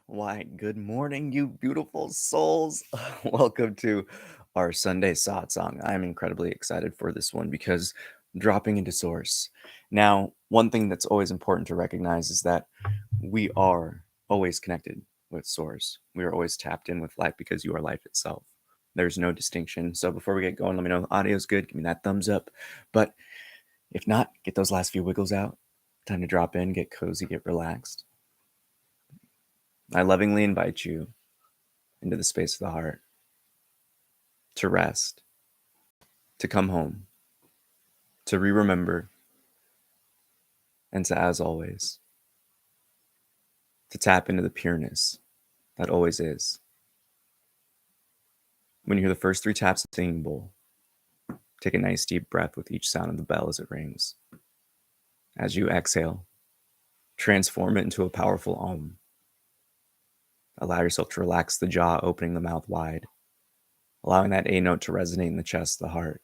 Why, good morning, you beautiful souls. Welcome to our Sunday Satsang. I'm incredibly excited for this one because dropping into Source. Now, one thing that's always important to recognize is that we are always connected with Source. We are always tapped in with life because you are life itself. There's no distinction. So before we get going, let me know the audio's good. Give me that thumbs up. But if not, get those last few wiggles out. Time to drop in, get cozy, get relaxed. I lovingly invite you into the space of the heart to rest, to come home, to remember, and to, as always, to tap into the pureness that always is. When you hear the first 3 taps of the singing bowl, take a nice deep breath with each sound of the bell as it rings. As you exhale, transform it into a powerful Om. Allow yourself to relax the jaw, opening the mouth wide, allowing that A note to resonate in the chest, the heart.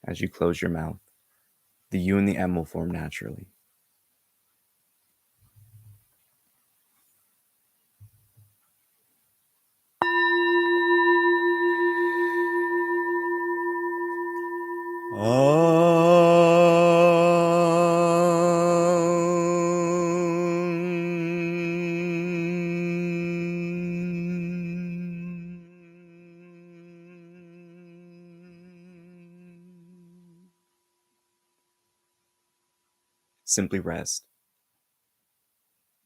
As you close your mouth, the U and the M will form naturally. Simply rest.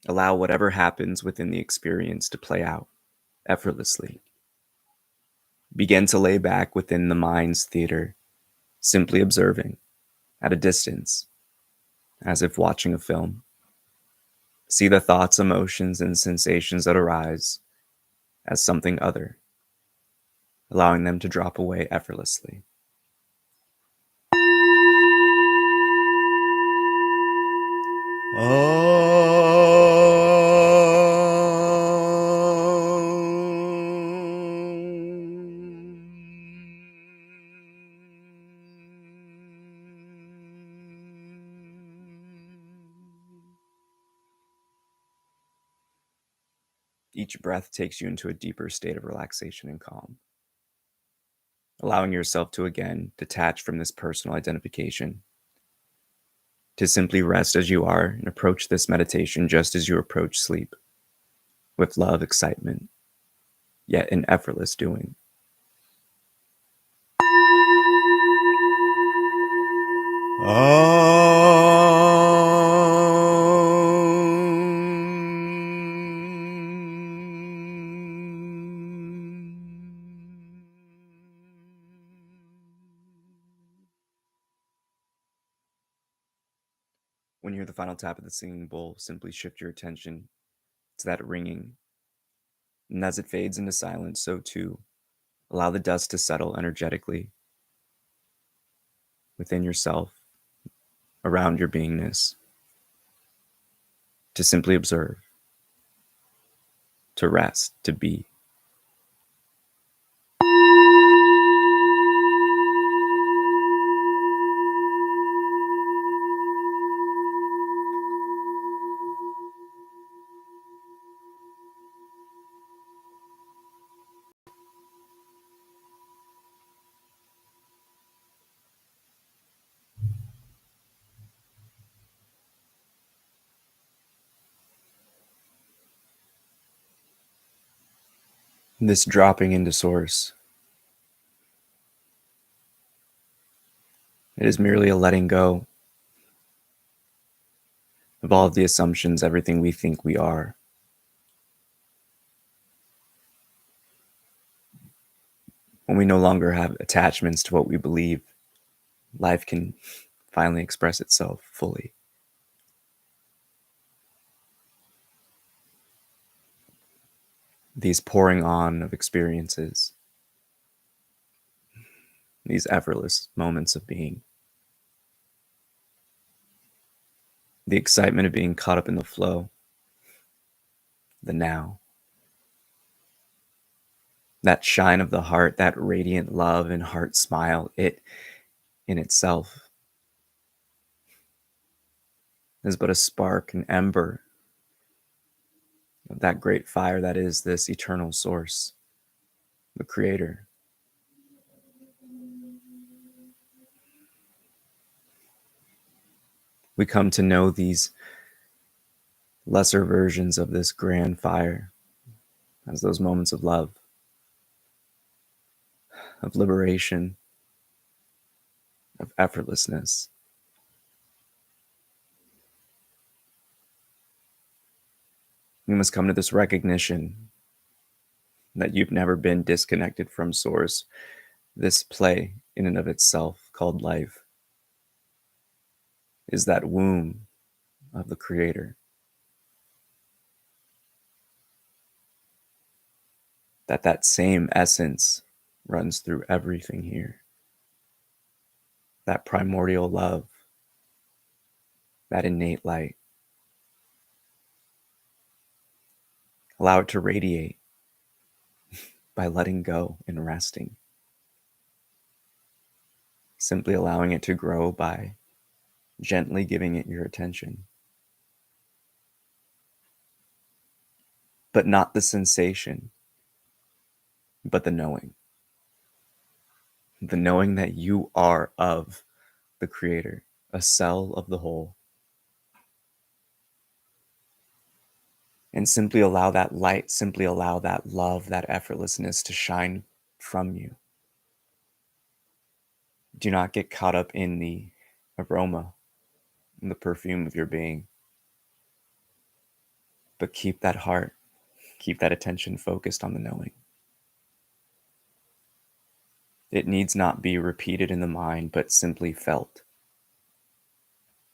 Allow whatever happens within the experience to play out effortlessly. Begin to lay back within the mind's theater, simply observing at a distance, as if watching a film. See the thoughts, emotions, and sensations that arise as something other, allowing them to drop away effortlessly. Each breath takes you into a deeper state of relaxation and calm, allowing yourself to again detach from this personal identification, to simply rest as you are and approach this meditation just as you approach sleep, with love, excitement, yet an effortless doing. When you hear the final tap of the singing bowl, simply shift your attention to that ringing. And as it fades into silence, so too, allow the dust to settle energetically within yourself, around your beingness, to simply observe, to rest, to be. This dropping into source, it is merely a letting go of all of the assumptions, everything we think we are. When we no longer have attachments to what we believe, life can finally express itself fully. These pouring on of experiences, these effortless moments of being, the excitement of being caught up in the flow, the now, that shine of the heart, that radiant love and heart smile, it in itself is but a spark, an ember of that great fire that is this eternal source, the Creator. We come to know these lesser versions of this grand fire as those moments of love, of liberation, of effortlessness. We must come to this recognition that you've never been disconnected from Source. This play, in and of itself, called life, is that womb of the Creator. That same essence runs through everything here. That primordial love, that innate light. Allow it to radiate by letting go and resting. Simply allowing it to grow by gently giving it your attention. But not the sensation, but the knowing. The knowing that you are of the Creator, a cell of the whole. And simply allow that light, simply allow that love, that effortlessness to shine from you. Do not get caught up in the aroma and the perfume of your being. But keep that heart, keep that attention focused on the knowing. It needs not be repeated in the mind, but simply felt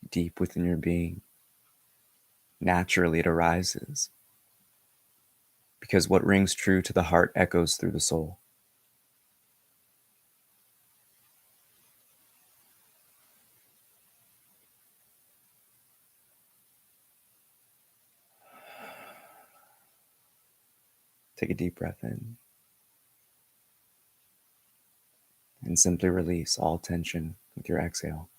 deep within your being. Naturally, it arises. Because what rings true to the heart echoes through the soul. Take a deep breath in. And simply release all tension with your exhale.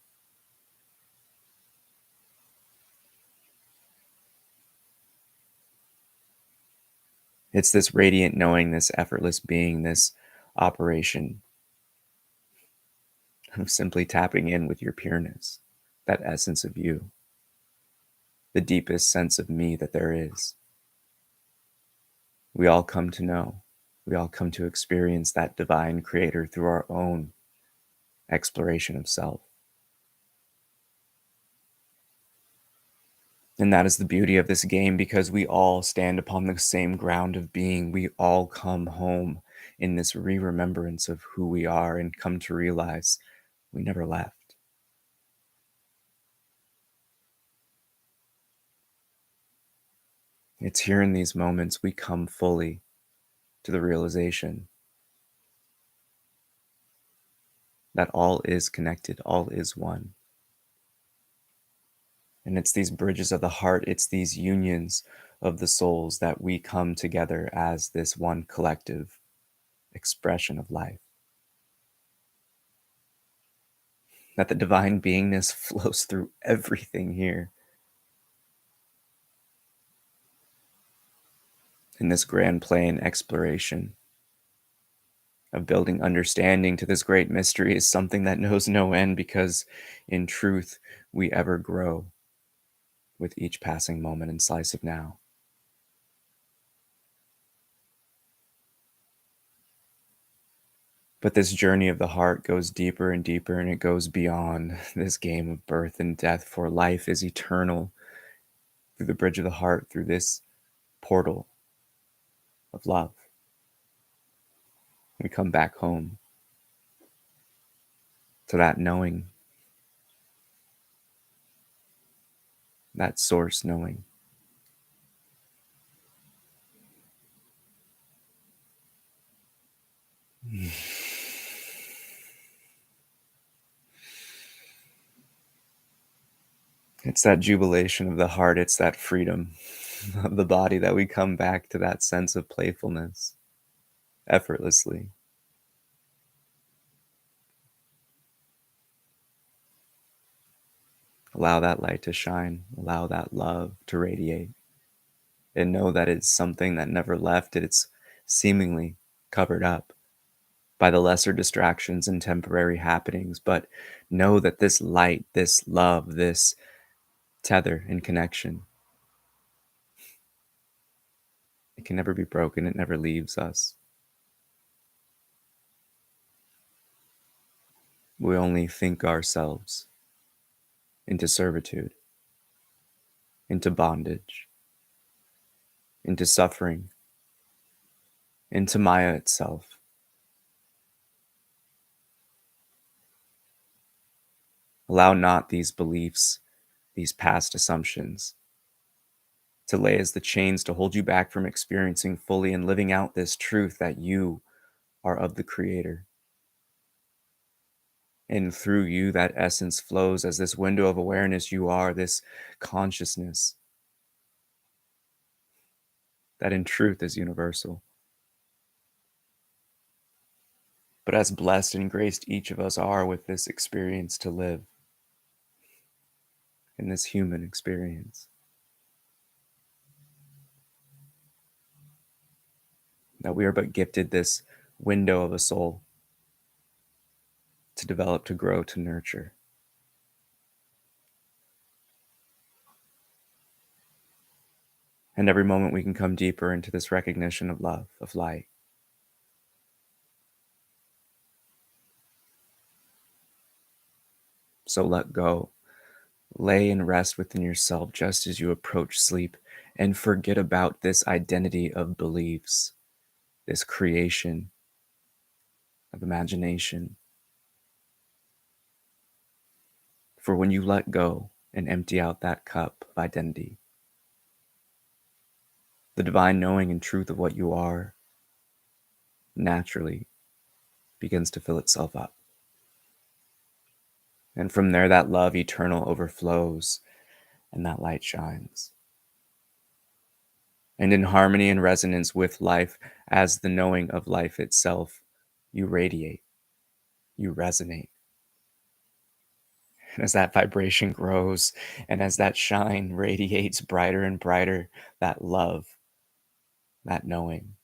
It's this radiant knowing, this effortless being, this operation of simply tapping in with your pureness, that essence of you, the deepest sense of me that there is. We all come to know, we all come to experience that divine Creator through our own exploration of self. And that is the beauty of this game, because we all stand upon the same ground of being. We all come home in this remembrance of who we are and come to realize we never left. It's here in these moments we come fully to the realization that all is connected, all is one. And it's these bridges of the heart, it's these unions of the souls that we come together as this one collective expression of life. That the divine beingness flows through everything here. In this grand play and exploration of building understanding to this great mystery is something that knows no end, because in truth, we ever grow with each passing moment and slice of now. But this journey of the heart goes deeper and deeper, and it goes beyond this game of birth and death, for life is eternal through the bridge of the heart, through this portal of love. We come back home to that knowing, that source knowing. It's that jubilation of the heart, it's that freedom of the body that we come back to that sense of playfulness effortlessly. Allow that light to shine, allow that love to radiate, and know that it's something that never left. It's seemingly covered up by the lesser distractions and temporary happenings, but know that this light, this love, this tether and connection, it can never be broken. It never leaves us. We only think ourselves into servitude, into bondage, into suffering, into Maya itself. Allow not these beliefs, these past assumptions, to lay as the chains to hold you back from experiencing fully and living out this truth that you are of the Creator. And through you, that essence flows as this window of awareness you are, this consciousness that in truth is universal. But as blessed and graced each of us are with this experience to live, in this human experience, that we are but gifted this window of a soul to develop, to grow, to nurture. And every moment we can come deeper into this recognition of love, of light. So let go. Lay and rest within yourself just as you approach sleep, and forget about this identity of beliefs, this creation of imagination. For when you let go and empty out that cup of identity, the divine knowing and truth of what you are naturally begins to fill itself up. And from there, that love eternal overflows and that light shines. And in harmony and resonance with life, as the knowing of life itself, you radiate, you resonate. And as that vibration grows and as that shine radiates brighter and brighter, that love, that knowing,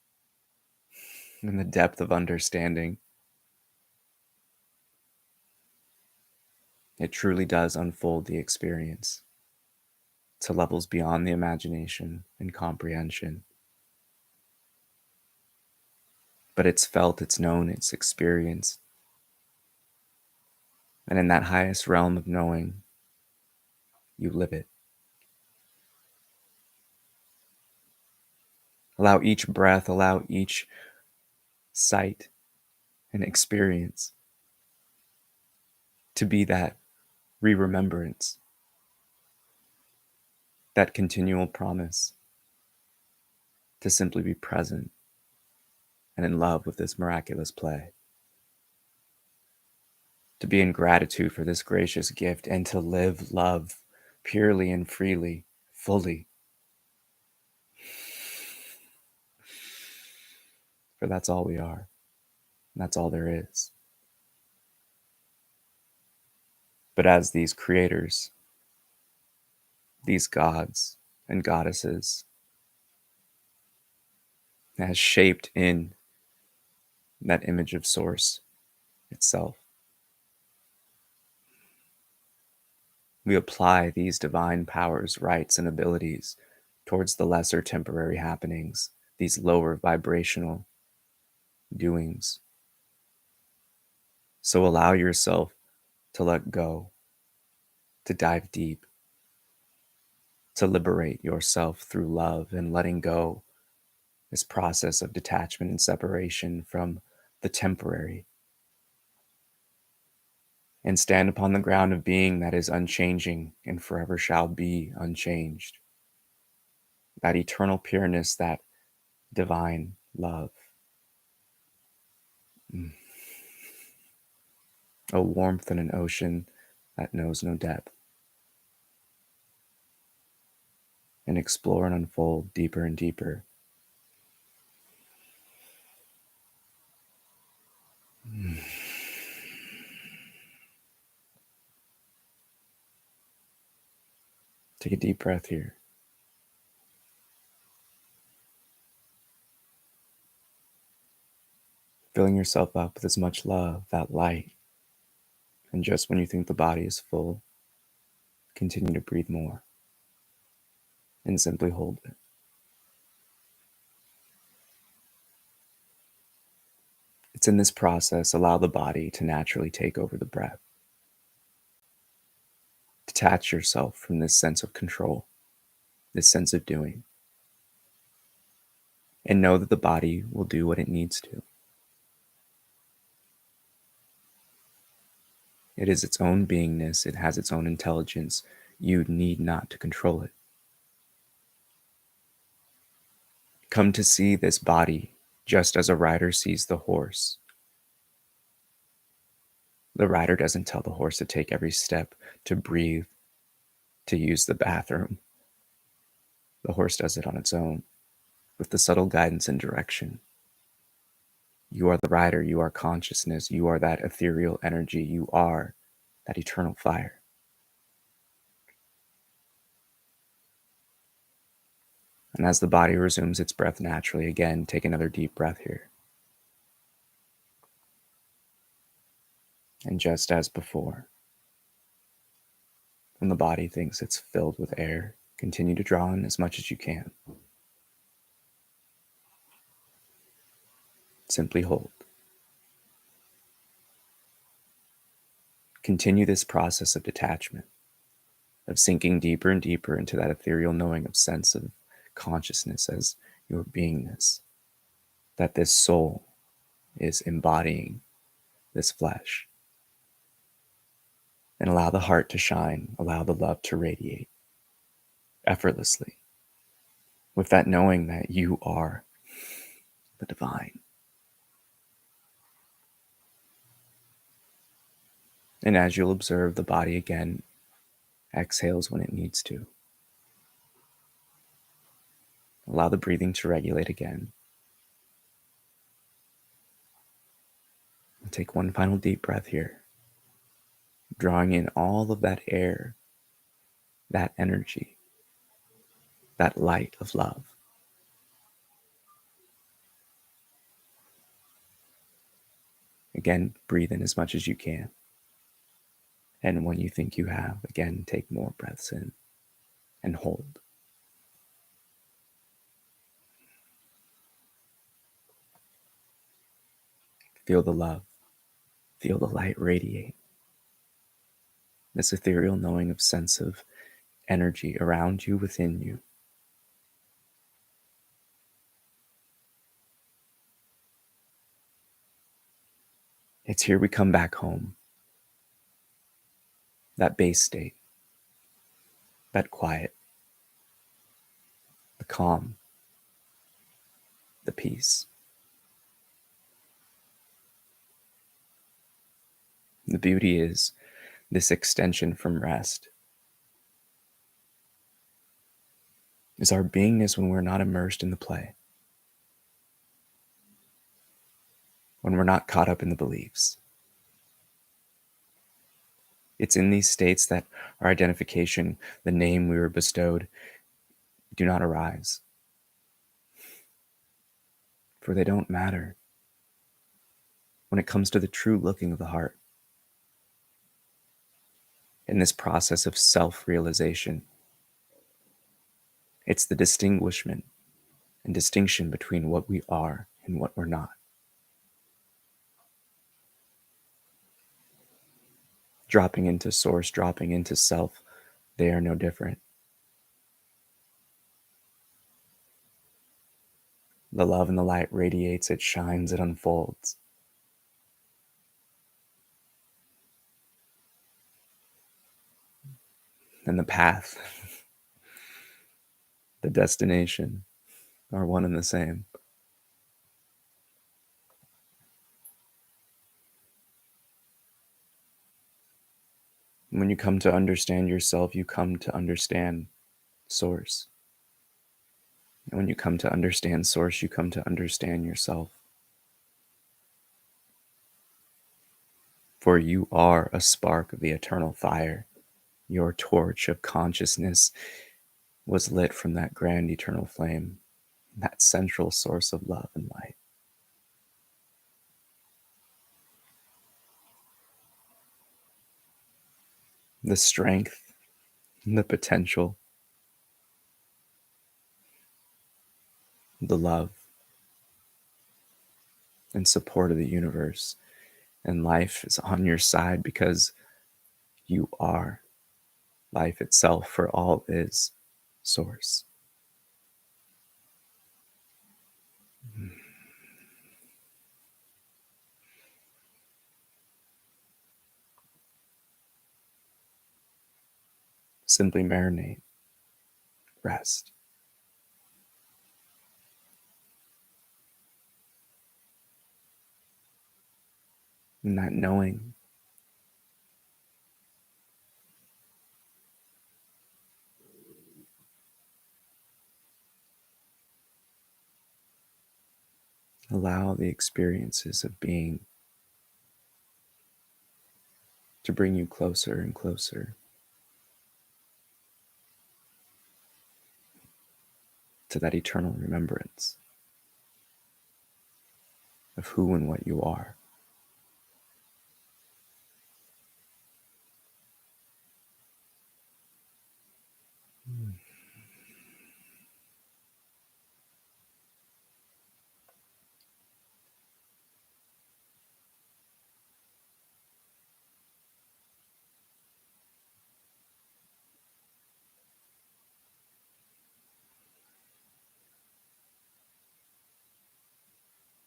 and the depth of understanding, it truly does unfold the experience to levels beyond the imagination and comprehension. But it's felt, it's known, it's experienced. And in that highest realm of knowing, you live it. Allow each breath, allow each sight and experience to be that re-remembrance, that continual promise to simply be present and in love with this miraculous play, to be in gratitude for this gracious gift, and to live love purely and freely, fully. For that's all we are, and that's all there is. But as these creators, these gods and goddesses, as shaped in that image of Source itself, we apply these divine powers, rights, and abilities towards the lesser temporary happenings, these lower vibrational doings. So allow yourself to let go, to dive deep, to liberate yourself through love and letting go, this process of detachment and separation from the temporary, and stand upon the ground of being that is unchanging and forever shall be unchanged. That eternal pureness, that divine love. A warmth in an ocean that knows no depth. And explore and unfold deeper and deeper. Take a deep breath here. filling yourself up with as much love, that light. And just when you think the body is full, continue to breathe more and simply hold it. It's in this process, allow the body to naturally take over the breath. Detach yourself from this sense of control, this sense of doing, and know that the body will do what it needs to. It is its own beingness, it has its own intelligence. You need not to control it. Come to see this body just as a rider sees the horse. The rider doesn't tell the horse to take every step, to breathe, to use the bathroom. The horse does it on its own, with the subtle guidance and direction. You are the rider, you are consciousness, you are that ethereal energy, you are that eternal fire. And as the body resumes its breath naturally, again, take another deep breath here. And just as before, when the body thinks it's filled with air, continue to draw in as much as you can. Simply hold. Continue this process of detachment, of sinking deeper and deeper into that ethereal knowing of sense of consciousness as your beingness, that this soul is embodying this flesh. And allow the heart to shine, allow the love to radiate effortlessly, with that knowing that you are the divine. And as you'll observe, the body again exhales when it needs to. Allow the breathing to regulate again. And take one final deep breath here, drawing in all of that air, that energy, that light of love. Again, breathe in as much as you can. And when you think you have, again, take more breaths in and hold. Feel the love. Feel the light radiate. This ethereal knowing of sense of energy around you, within you. It's here we come back home. That base state, that quiet, the calm, the peace. The beauty is this extension from rest is our beingness when we're not immersed in the play, when we're not caught up in the beliefs. It's in these states that our identification, the name we were bestowed, do not arise. For they don't matter when it comes to the true looking of the heart. In this process of self-realization, it's the distinguishment and distinction between what we are and what we're not. Dropping into source, dropping into self, they are no different. The love and the light radiates, it shines, it unfolds. And the path, the destination are one and the same. When you come to understand yourself, you come to understand source. And when you come to understand source, you come to understand yourself. For you are a spark of the eternal fire. Your torch of consciousness was lit from that grand eternal flame, that central source of love and light. the strength, the potential, the love, and support of the universe. And life is on your side because you are life itself, for all is source. Simply marinate, rest. And that knowing, allow the experiences of being to bring you closer and closer to that eternal remembrance of who and what you are.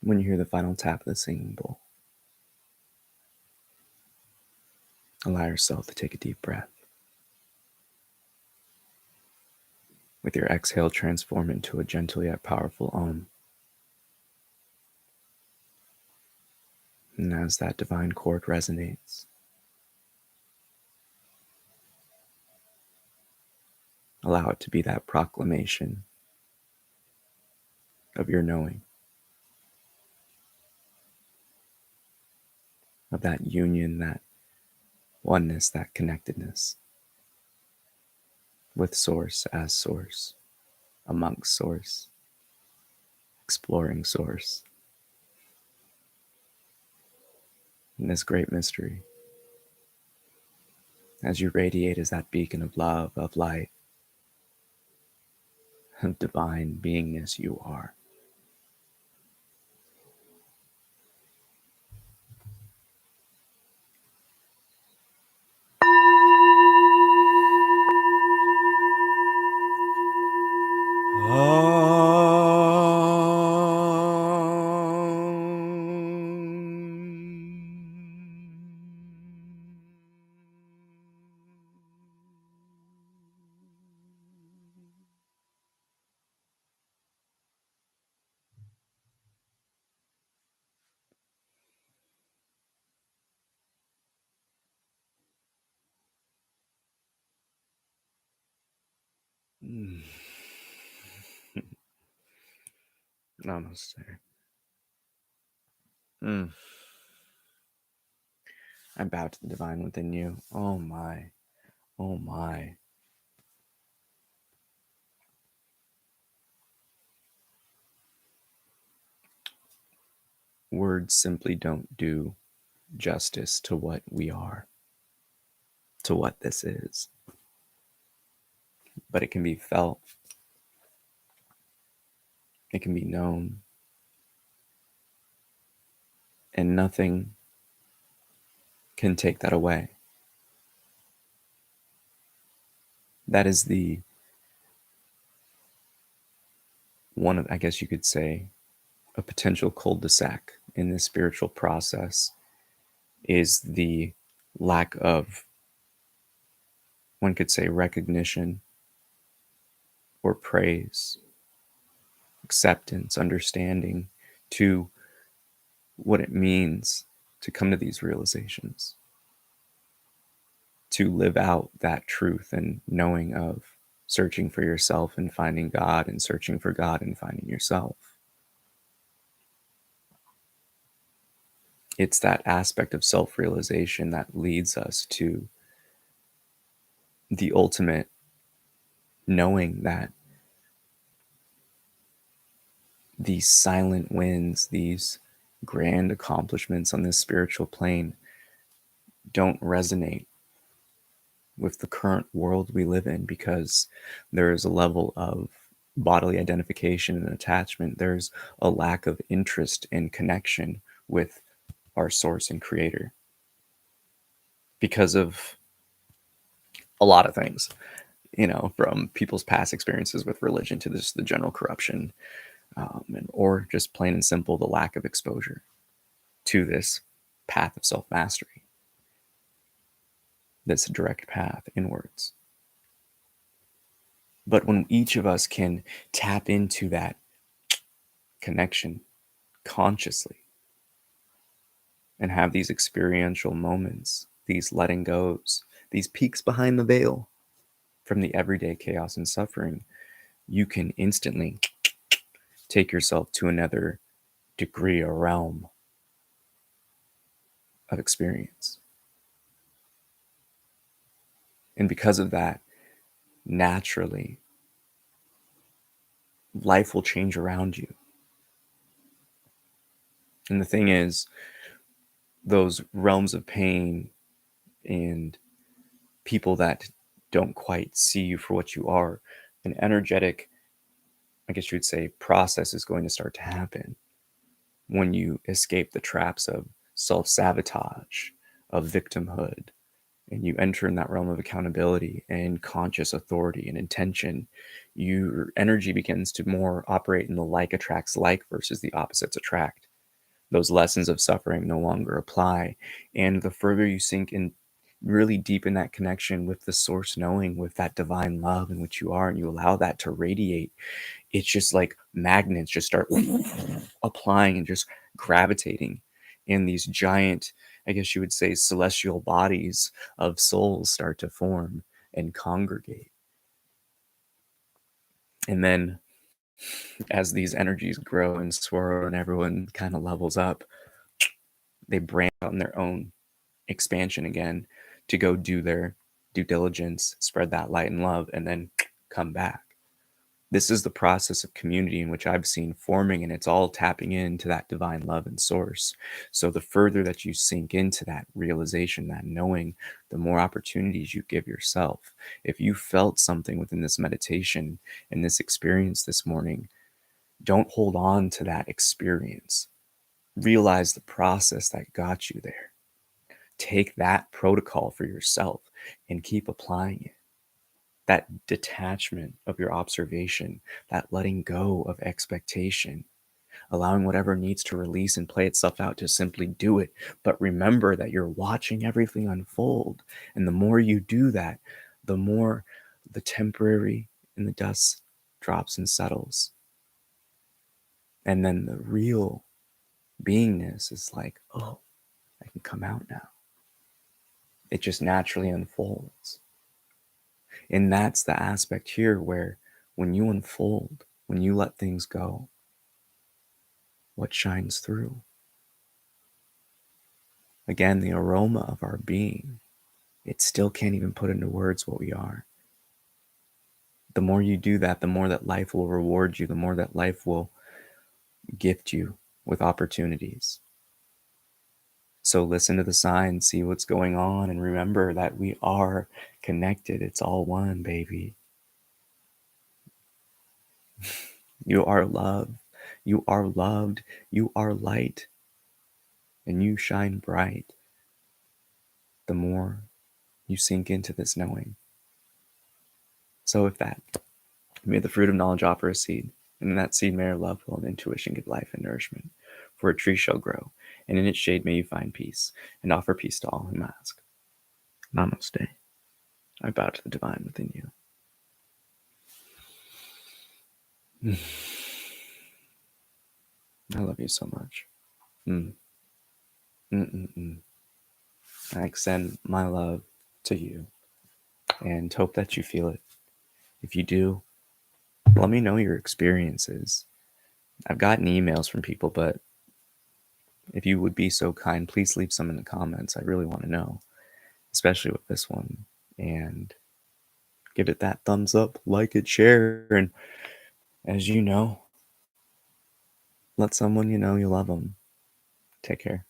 When you hear the final tap of the singing bowl, allow yourself to take a deep breath. With your exhale, transform into a gentle yet powerful Om. And as that divine chord resonates, allow it to be that proclamation of your knowing, of that union, that oneness, that connectedness with Source as Source, amongst Source, exploring Source in this great mystery. As you radiate as that beacon of love, of light, of divine beingness you are. Namaste. I bow to the divine within you. Oh my, oh my. Words simply don't do justice to what we are, to what this is. But it can be felt, it can be known, and nothing can take that away. That is the one of, I guess you could say, a potential cul-de-sac in this spiritual process is the lack of, one could say, recognition or praise, acceptance, understanding to what it means to come to these realizations, to live out that truth and knowing of searching for yourself and finding God, and searching for God and finding yourself. It's that aspect of self-realization that leads us to the ultimate knowing that these silent wins, these grand accomplishments on this spiritual plane don't resonate with the current world we live in, because there is a level of bodily identification and attachment. There's a lack of interest and connection with our source and creator because of a lot of things, from people's past experiences with religion to the general corruption, or just plain and simple the lack of exposure to this path of self-mastery, this direct path inwards. But when each of us can tap into that connection consciously and have these experiential moments, these letting goes, these peeks behind the veil from the everyday chaos and suffering, you can instantly take yourself to another degree or realm of experience. And because of that, naturally, life will change around you. And the thing is, those realms of pain and people that don't quite see you for what you are, an energetic, I guess you would say, process is going to start to happen when you escape the traps of self-sabotage, of victimhood, and you enter in that realm of accountability and conscious authority and intention. Your energy begins to more operate in the like attracts like versus the opposites attract. Those lessons of suffering no longer apply. And the further you sink in, really deep in that connection with the source knowing, with that divine love in which you are, and you allow that to radiate, it's just like magnets just start applying and just gravitating in these giant, I guess you would say, celestial bodies of souls start to form and congregate. And then as these energies grow and swirl and everyone kind of levels up, they branch out on their own expansion again to go do their due diligence, spread that light and love, and then come back. This is the process of community in which I've seen forming, and it's all tapping into that divine love and source. So the further that you sink into that realization, that knowing, the more opportunities you give yourself. If you felt something within this meditation and this experience this morning, don't hold on to that experience. Realize the process that got you there. Take that protocol for yourself and keep applying it. That detachment of your observation, that letting go of expectation, allowing whatever needs to release and play itself out to simply do it. But remember that you're watching everything unfold. And the more you do that, the more the temporary in the dust drops and settles. And then the real beingness is like, oh, I can come out now. It just naturally unfolds. And that's the aspect here where when you unfold, when you let things go, what shines through? Again, the aroma of our being. It still can't even put into words what we are. The more you do that, the more that life will reward you, the more that life will gift you with opportunities. So listen to the signs, see what's going on, and remember that we are connected. It's all one, baby. You are love. You are loved. You are light. And you shine bright the more you sink into this knowing. So with that, may the fruit of knowledge offer a seed, and in that seed may our love, will, and intuition give life and nourishment. For a tree shall grow, and in its shade may you find peace, and offer peace to all whom ask. Namaste. I bow to the divine within you. I love you so much. I extend my love to you and hope that you feel it. If you do, let me know your experiences. I've gotten emails from people, but if you would be so kind, please leave some in the comments. I really want to know, especially with this one. And give it that thumbs up, like it, share. And as you know, let someone you know you love them. Take care.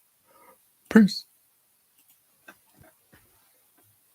Peace.